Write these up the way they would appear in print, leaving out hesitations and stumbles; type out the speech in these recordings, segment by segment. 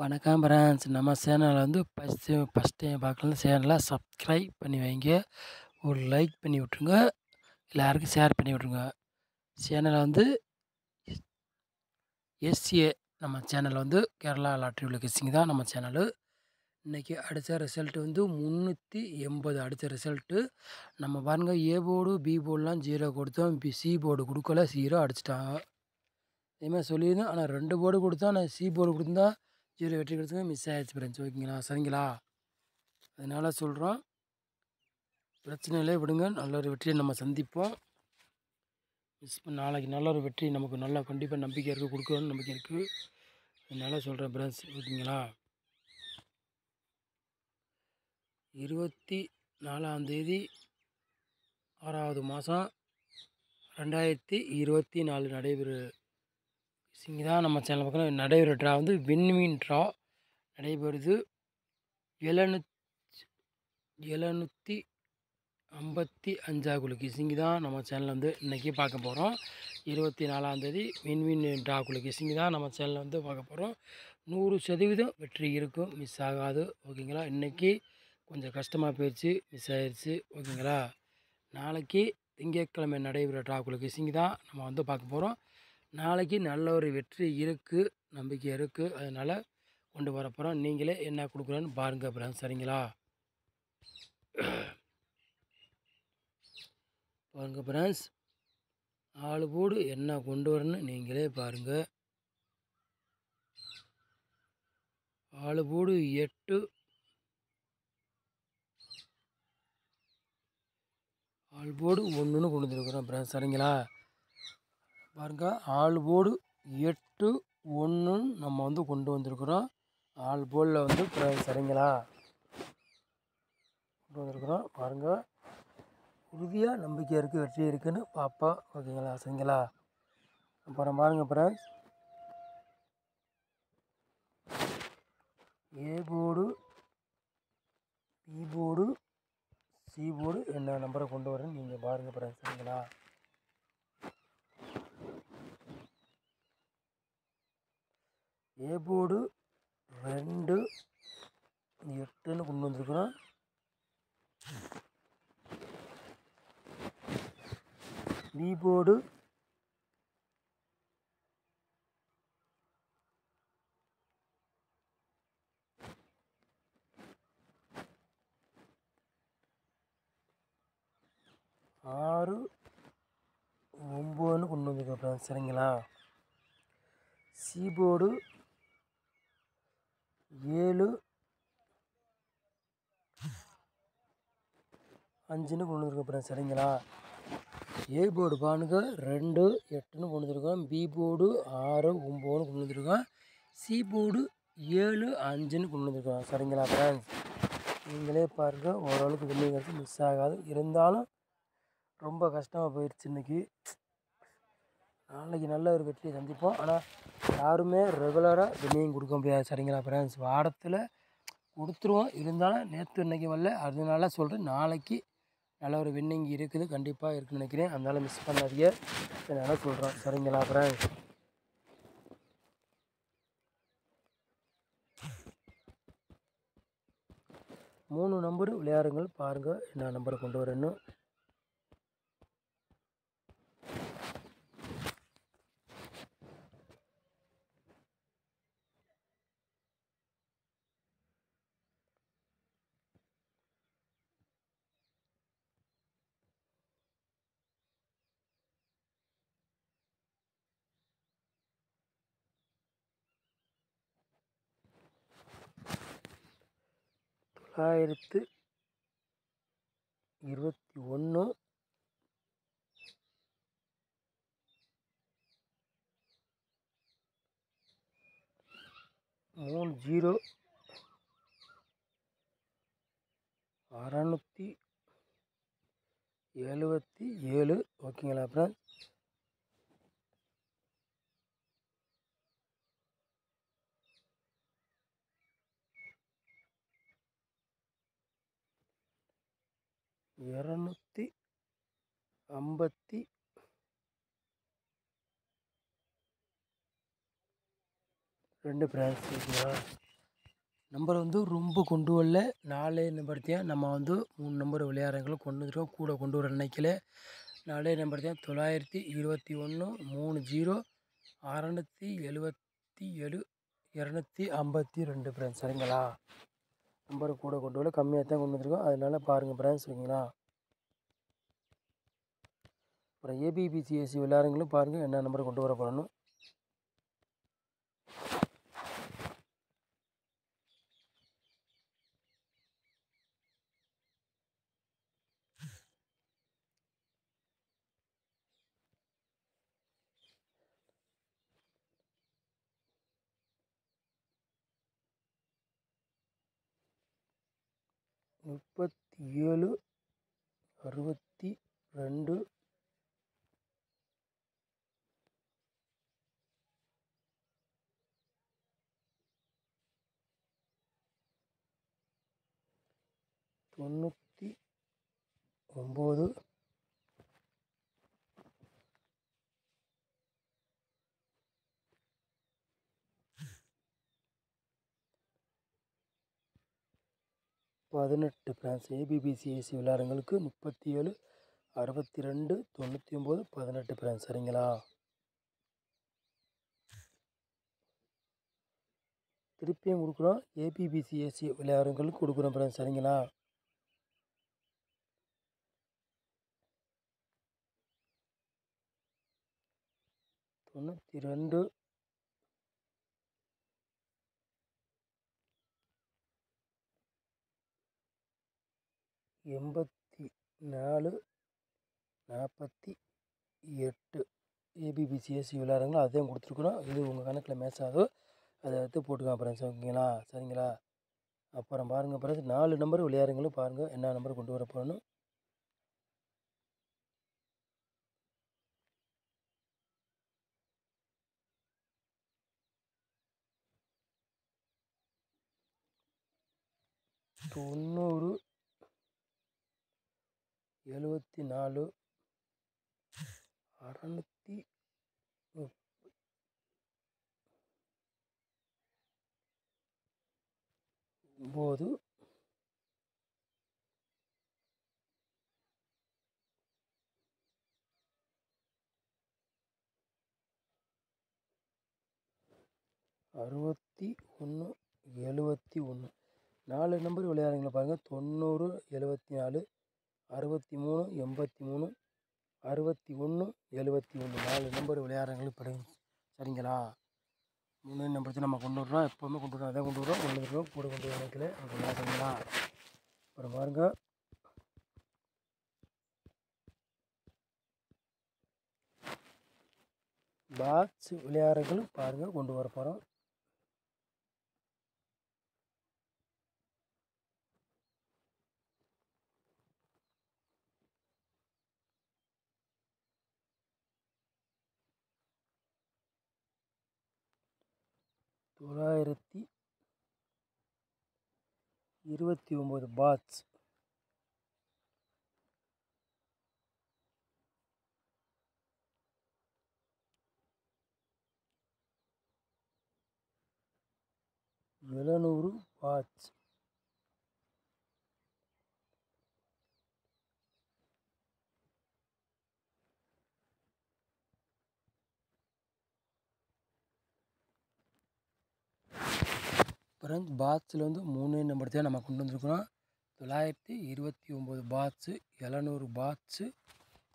வணக்கம் ஃப்ரெண்ட்ஸ். நம்ம சேனலை வந்து ஃபஸ்ட் டைம் பார்க்கலாம், சேனலை சப்ஸ்கிரைப் பண்ணி வைங்க. ஒரு லைக் பண்ணி விட்ருங்க. எல்லாருக்கும் ஷேர் பண்ணி விட்ருங்க. சேனலை வந்து எஸ்ஏ நம்ம சேனல் வந்து கேரளா லாட்ரி உள்ள கெஸ்ஸிங் தான் நம்ம சேனலு. இன்றைக்கி அடித்த ரிசல்ட்டு வந்து 380 அடித்த ரிசல்ட்டு. நம்ம பாருங்கள், ஏ போர்டு பி போர்டுலாம் 0 கொடுத்தோம். சி போர்டு கொடுக்கல, 0 அடிச்சிட்டாங்க. இதேமாதிரி சொல்லியிருந்தேன். ஆனால் 2 போர்டு கொடுத்தா, நான் சி போர்டு கொடுத்தா 0 வெற்றி கொடுத்தது மிஸ் ஆகிடுச்சு ஃப்ரெண்ட்ஸ். ஓகேங்களா, சரிங்களா? அதனால் சொல்கிறோம், பிரச்சனையிலே விடுங்க. நல்ல ஒரு வெற்றியை நம்ம சந்திப்போம். நாளைக்கு நல்ல ஒரு வெற்றி நமக்கு நல்லா கண்டிப்பாக நம்பிக்கை இருக்குது, கொடுக்கணும்னு நம்பிக்கை இருக்குது. அதனால் சொல்கிறேன் ஃப்ரெண்ட்ஸ். ஓகேங்களா, 24 6வது மாதம் 2024 நடைபெறும் தான் நம்ம சேனல் பக்கம் நடைபெற ட்ரா வந்து வின்வின் ட்ரா நடைபெறுது. 755 கிசிங்கு தான் நம்ம சேனலில் வந்து இன்றைக்கி பார்க்க போகிறோம். 24 வின்வின் ட்ராக்குள்ள கிசிங்கு தான் நம்ம சேனலில் வந்து பார்க்க போகிறோம். 100% வெற்றி இருக்கும், மிஸ் ஆகாது. ஓகேங்களா, இன்றைக்கி கொஞ்சம் கஷ்டமாக போயிடுச்சு, மிஸ் ஆயிடுச்சு. ஓகேங்களா, நாளைக்கு திங்கட்கிழமை நடைபெற ட்ராக்குள்ள கிசிங்கு தான் நம்ம வந்து பார்க்க போகிறோம். நாளைக்கு நல்ல ஒரு வெற்றி இருக்குது, நம்பிக்கை இருக்குது. அதனால் கொண்டு வர போகிறோம். நீங்களே என்ன கொடுக்குறேன்னு பாருங்கள் ஃப்ரெண்ட்ஸ். சரிங்களா, பாருங்கள் ஃப்ரெண்ட்ஸ். 4 போர்டு என்ன கொண்டு வரணும்னு நீங்களே பாருங்கள். 4 போர்டு 8 4 போர்டு 1ன்னு கொண்டு வந்துருக்குறோம் ஃப்ரெண்ட்ஸ். சரிங்களா, பாருங்கள், 4 போர்டு 8 1 நம்ம வந்து கொண்டு வந்திருக்கிறோம். 4 போர்டில் வந்து சரிங்களா கொண்டு வந்திருக்கிறோம். பாருங்கள், உறுதியாக நம்பிக்கை இருக்குது, வெற்றி இருக்குதுன்னு பார்ப்போம். ஓகேங்களா, சரிங்களா. அப்புறம் பாருங்கள் friends, A board B board C board என்ன நம்பரை கொண்டு வரேன்னு நீங்கள் பாருங்கள் ஃப்ரெண்ட்ஸ். சரிங்களா, ஏ போர்டு 2 8ன்னு கொண்டு வந்திருக்கிறோம். பி போர்டு 6 9ன்னு கொண்டு வந்திருக்கிறோம். சரிங்களா, சி போர்டு 7 5ன்னு கொண்டு வந்திருக்கோம். சரிங்களா, ஏ போர்டு பாருங்க 2 8ன்னு கொண்டு வந்திருக்கோம். பி போர்டு 6 9ன்னு கொண்டு வந்திருக்கோம். சி போர்டு 7 5ன்னு கொண்டு வந்திருக்கோம். சரிங்களா ஃப்ரெண்ட்ஸ், நீங்களே பாருங்கள். ஓரளவுக்கு வின்னிங்கிறது மிஸ் ஆகாது. இருந்தாலும் ரொம்ப கஷ்டமாக போயிடுச்சு இன்றைக்கி. நாளைக்கு நல்ல ஒரு வெற்றியை சந்திப்போம். ஆனால் யாருமே ரெகுலராக வின்னிங் கொடுக்க முடியாது. சரிங்களா ஃப்ரெண்ட்ஸ், வாரத்தில் கொடுத்துருவோம். இருந்தாலும் நேற்று இன்றைக்கி வரல. அதனால சொல்கிறேன், நாளைக்கு நல்ல ஒரு வின்னிங் இருக்குது, கண்டிப்பாக இருக்குதுன்னு நினைக்கிறேன். அதனால் மிஸ் பண்ணாதீங்க, அதனால் சொல்கிறேன். சரிங்களா ஃப்ரெண்ட்ஸ், மூணு நம்பரு விளையாடுங்கள். பாருங்கள் என்ன நம்பரை கொண்டு வரேன்னு. தொள்ளாயிரத்து 21 30 677. ஓகேங்களா ஃப்ரெண்ட்ஸ், இரநூத்தி 52 ஃப்ரெண்ட்ஸ். ஓகேங்களா, நம்பர் வந்து ரொம்ப கொண்டு வரல. 4 நம்பர் தான் நம்ம வந்து 3 நம்பர் விளையாடுறவங்களும் கொண்டு வந்துருக்கோம். கூட கொண்டு வர நினைக்கல. 4 நம்பர் தான் 921 30 677 252 ஃப்ரெண்ட்ஸ். சரிங்களா? நம்பர் கூட கொண்டு வரல, கம்மியாக தான் கொண்டு வந்துருக்கோம். அதனால பாருங்கள் ஃப்ரெண்ட்ஸ். சரிங்களா? அப்புறம் ஏபிபிசிஎஸ்சி விளையாடுறவங்களும் பாருங்கள் என்ன நம்பர் கொண்டு வர போகிறோன்னு. முப்பத்தி 62 99 18 ஃப்ரெண்ட்ஸ். ஏபிபிசிஎஸ்சி விளையாடுறவங்களுக்கு 37 62 99 18 ஃப்ரெண்ட்ஸ். சரிங்களா? திருப்பியும் கொடுக்குறோம். ஏபிபிசிஎஸ்சி விளையாடுறவங்களுக்கு கொடுக்குறோம் ஃப்ரெண்ட்ஸ். சரிங்களா? 92 84 48 ஏபிபிசிஎஸ்சி விளையாடுறவங்களும் அதையும் கொடுத்துருக்குறோம். இது உங்கள் கணக்கில் மேட்ச் ஆகும், அதை எடுத்து போட்டுக்கலாம் ஃப்ரெண்ட்ஸ். ஓகேங்களா? சரிங்களா? அப்புறம் பாருங்கள் ஃப்ரெண்ட்ஸ், 4 நம்பர் விளையாடுறவங்களும் பாருங்கள் என்ன நம்பர் கொண்டு வர போகணும். தொண்ணூறு 74 639 61 71. 4 நம்பர் விளையாடுறவங்கள பாருங்கள். 90 74 63 83 61 71. 4 நம்பர் விளையாடுறவங்களுக்கு படுங்க. சரிங்களா? 3 நம்பர் நம்ம கொண்டு வர்றோம். எப்போவுமே கொண்டு வரோம், அதை கொண்டு வரோம். கொண்டு வந்துடுவோம், கூட கொண்டு வர நினைக்கல. ஓகேங்களா? சரிங்களா? அப்புறம் பாருங்கள், பாக்ஸ் விளையாடுறவங்களும் பாருங்கள் கொண்டு வர போகிறோம். தொள்ளாயிரத்தி 29 பாக்ஸ். எழுநூறு பாட்ச். ஃப்ரெண்ட்ஸ், பாக்ஸில் வந்து 3 நம்பர் தான் நம்ம கொண்டு வந்திருக்கிறோம். 929 பாட்ஸு, 700 பாட்ஸு,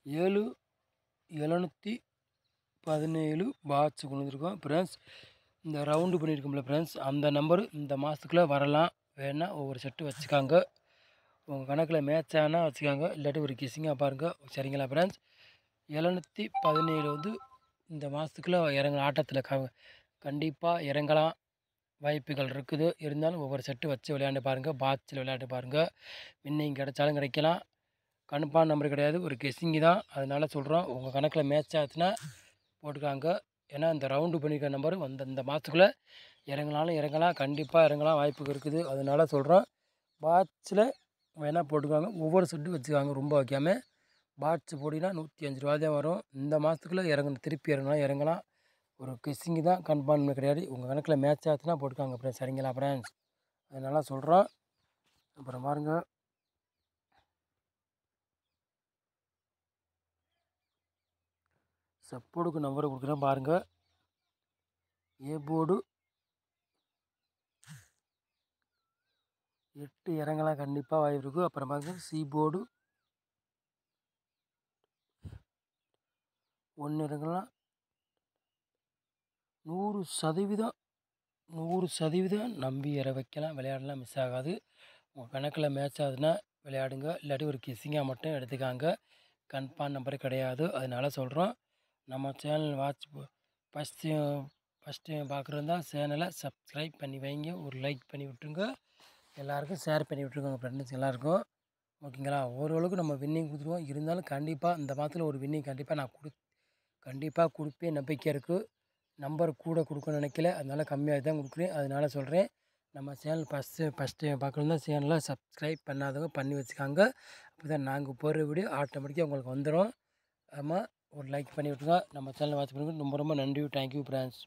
717 பாட்ஸு கொண்டு வந்திருக்கோம். ஃப்ரெண்ட்ஸ், இந்த ரவுண்டு பண்ணியிருக்கோம்ல ஃப்ரெண்ட்ஸ், அந்த நம்பர் இந்த மாதத்துக்குள்ளே வரலாம். வேணால் ஒவ்வொரு செட்டு வச்சுக்காங்க. உங்கள் கணக்கில் மேட்ச் ஆனால் வச்சுக்காங்க, இல்லாட்டி ஒரு கிஸ்ஸிங்காக பாருங்கள். சரிங்களா ஃப்ரெண்ட்ஸ்? 717 வந்து இந்த மாதத்துக்குள்ளே இறங்க ஆட்டத்தில் கண்டிப்பாக இறங்கலாம், வாய்ப்புகள் இருக்குது. இருந்தாலும் ஒவ்வொரு செட்டு வச்சு விளையாண்டு பாருங்கள், பாக்ஸில் விளையாண்டு பாருங்கள். வின்னிங் கிடைச்சாலும் கிடைக்கலாம், கன்ஃபார்ம் நம்பர் கிடையாது, ஒரு கெஸ்ஸிங்கு தான். அதனால சொல்கிறோம், உங்கள் கணக்கில் மேட்ச் ஆச்சுன்னா போட்டுக்காங்க. ஏன்னா இந்த ரவுண்டு பண்ணிக்கிற நம்பர் இந்த மாதத்துக்குள்ளே இறங்கினாலும் இறங்கலாம், கண்டிப்பாக இறங்கலாம், வாய்ப்புகள் இருக்குது. அதனால சொல்கிறோம், பாக்ஸில் வேணால் போட்டுக்காங்க. ஒவ்வொரு செட்டு வச்சுக்காங்க, ரொம்ப வைக்காமல். பாட்ஸ் போட்டிங்கன்னா 105 ரூபா தான் வரும். இந்த மாதத்துக்குள்ளே இறங்கணும், திருப்பி இறங்கலாம். ஒரு கெஸ்ஸிங்கு தான், கன்ஃபார்ம் கிடையாது. உங்கள் கணக்கில் மேட்ச் ஆச்சுன்னா போட்டுக்காங்க ஃப்ரெண்ட்ஸ். சரிங்களா ஃப்ரெண்ட்ஸ்? அதனால சொல்கிறோம். அப்புறம் பாருங்கள், சப்போர்ட்டுக்கு நம்பரை கொடுக்குறேன் பாருங்கள். ஏ போர்டு 8 இறங்கலாம் கண்டிப்பாக வாய்ப்பு இருக்குது. அப்புறம் பாருங்கள், சி போர்டு 1 இறங்கலாம். 100% நம்பி இற வைக்கலாம். விளையாடலாம், மிஸ் ஆகாது. உங்கள் கணக்கில் மேட்ச் ஆகுதுன்னா விளையாடுங்க, இல்லாட்டி ஒரு கிஸ்ஸிங்காக மட்டும் எடுத்துக்காங்க. கன்ஃபார்ம் நம்பர் கிடையாது. அதனால சொல்கிறோம். நம்ம சேனல் ஃபஸ்ட்டு பார்க்குறதா சேனலை சப்ஸ்கிரைப் பண்ணி வைங்க, ஒரு லைக் பண்ணி விட்டுருங்க, எல்லாருக்கும் ஷேர் பண்ணி விட்டுருங்க உங்கள் ஃப்ரெண்ட்ஸ் எல்லாருக்கும். ஓகேங்களா? ஓரளவுக்கு நம்ம வின்னிங் கொடுத்துருவோம். இருந்தாலும் கண்டிப்பாக இந்த மாதத்தில் ஒரு வின்னிங் கண்டிப்பாக நான் கொடுப்பேன், நம்பிக்கை இருக்குது. நம்பர் கூட கொடுக்கணும்னு நினைக்கல, அதனால் கம்மியாக தான் கொடுக்குறேன். அதனால சொல்கிறேன், நம்ம சேனல் ஃபஸ்ட்டு பார்க்கணுன்னா சேனலை சப்ஸ்கிரைப் பண்ணாதவங்க பண்ணி வச்சுக்காங்க. அப்போ தான் நாங்கள் போடுற வீடியோ ஆட்டோமேட்டிக்காக உங்களுக்கு வந்துடும். ஆமாம், ஒரு லைக் பண்ணி விட்டுருங்க. நம்ம சேனலை வாட்ச் பண்ணுங்க. ரொம்ப ரொம்ப நன்றி. Thank you friends.